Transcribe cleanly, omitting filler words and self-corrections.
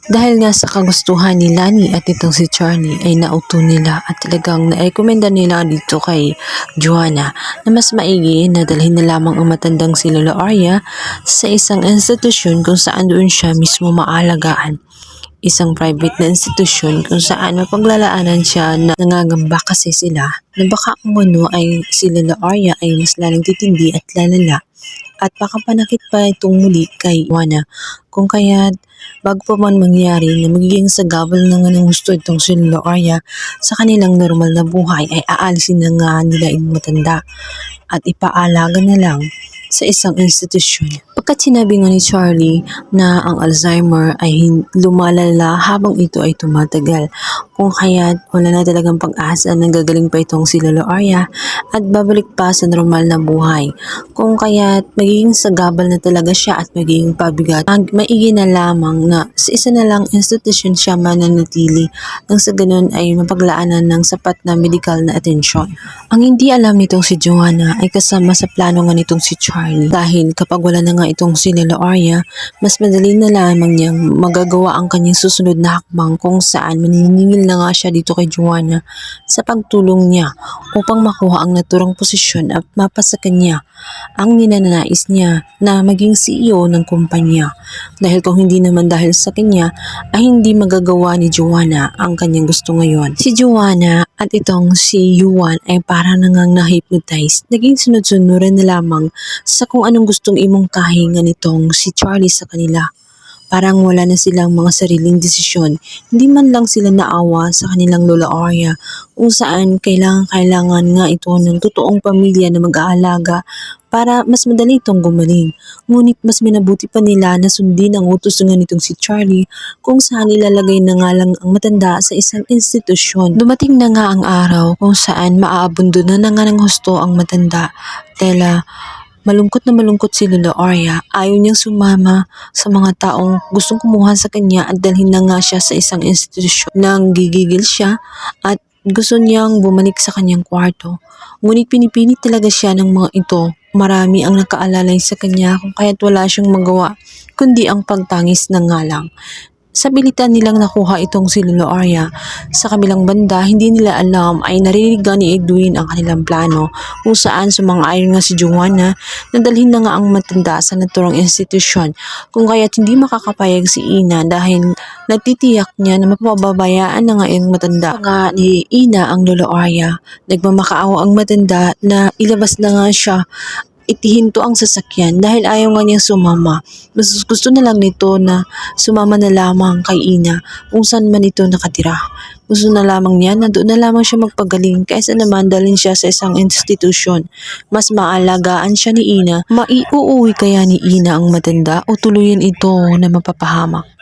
Dahil nga sa kagustuhan ni Lani at itong si Charlie ay nauto nila at talagang na-recommenda nila dito kay Joanna na mas maigi na dalhin na lamang ang matandang si Lola Arya sa isang institusyon kung saan doon siya mismo maalagaan. Isang private na institusyon kung saan mapaglalaanan siya na nangangamba kasi sila na baka umano ay si Lola Arya ay mas lalang titindi at lalala at baka panakit pa itong muli kay Joanna. Kung kaya bago pa man mangyari na magiging sagabal na nga ng gusto itong si Lola Arya sa kanilang normal na buhay ay aalisin na nga nila yung matanda at ipaalaga na lang sa isang institusyon. Pagkat sinabi nga ni Charlie na ang Alzheimer ay lumalala habang ito ay tumatagal. Kung kaya wala na talagang pag-asa na gagaling pa itong si Lola Arya at babalik pa sa normal na buhay. Kung kaya magiging sagabal na talaga siya at magiging pabigat, maigi na lamang na sa isa na lang institusyon siya mananatili nang sa ganun ay mapaglaanan ng sapat na medical na atensyon. Ang hindi alam nitong si Joanna ay kasama sa plano nga nitong si Charlie dahil kapag wala na nga itong si Lola Arya, mas madali na lamang niyang magagawa ang kanyang susunod na hakbang kung saan maniningil na nga siya dito kay Joanna sa pagtulong niya upang makuha ang naturang posisyon at mapasa kanya ang ninanais niya na maging CEO ng kumpanya. Dahil kung hindi naman dahil sa kanya ay hindi magagawa ni Joanna ang kanyang gusto ngayon. Si Joanna at itong si Yuan ay parang nangang na-hypnotize. Naging sunod-sunuran na lamang sa kung anong gustong imungkahi nga nitong si Charlie sa kanila. Parang wala na silang mga sariling desisyon. Hindi man lang sila naawa sa kanilang Lola Arya kung saan kailangan nga ito ng totoong pamilya na mag-aalaga para mas madali itong gumaling. Ngunit mas minabuti pa nila na sundin ang utos nga nitong si Charlie kung saan ilalagay na nga lang ang matanda sa isang institusyon. Dumating na nga ang araw kung saan maaabundo na nga ng husto ang matanda. Malungkot na malungkot si Lola Arya. Ayaw niyang sumama sa mga taong gustong kumuha sa kanya at dalhin na nga siya sa isang institusyon. Nang gigigil siya at gusto niyang bumalik sa kanyang kwarto. Ngunit pinipilit talaga siya ng mga ito. Marami ang nakaalalay sa kanya kung kaya't wala siyang magawa kundi ang pagtangis na nga lang. Sa bilitan nilang nakuha itong si Lola Arya, sa kabilang banda hindi nila alam ay narinig ni Edwin ang kanilang plano kung saan sumang-ayon nga si Joanna na dalhin na nga ang matanda sa naturang institusyon kung kaya't hindi makakapayag si Ina dahil natitiyak niya na mapapabayaan na nga yung matanda. Nga ni Ina ang Lola Arya, nagmamakaawa ang matanda na ilabas na nga siya itihinto ang sasakyan dahil ayaw nga niyang sumama. Mas gusto na lang nito na sumama na lamang kay Ina kung saan man ito nakatira. Gusto na lamang niya na doon na lamang siya magpagaling kaysa naman dalhin siya sa isang institusyon. Mas maalagaan siya ni Ina. Maiuuwi kaya ni Ina ang matanda o tuluyan ito na mapapahamak?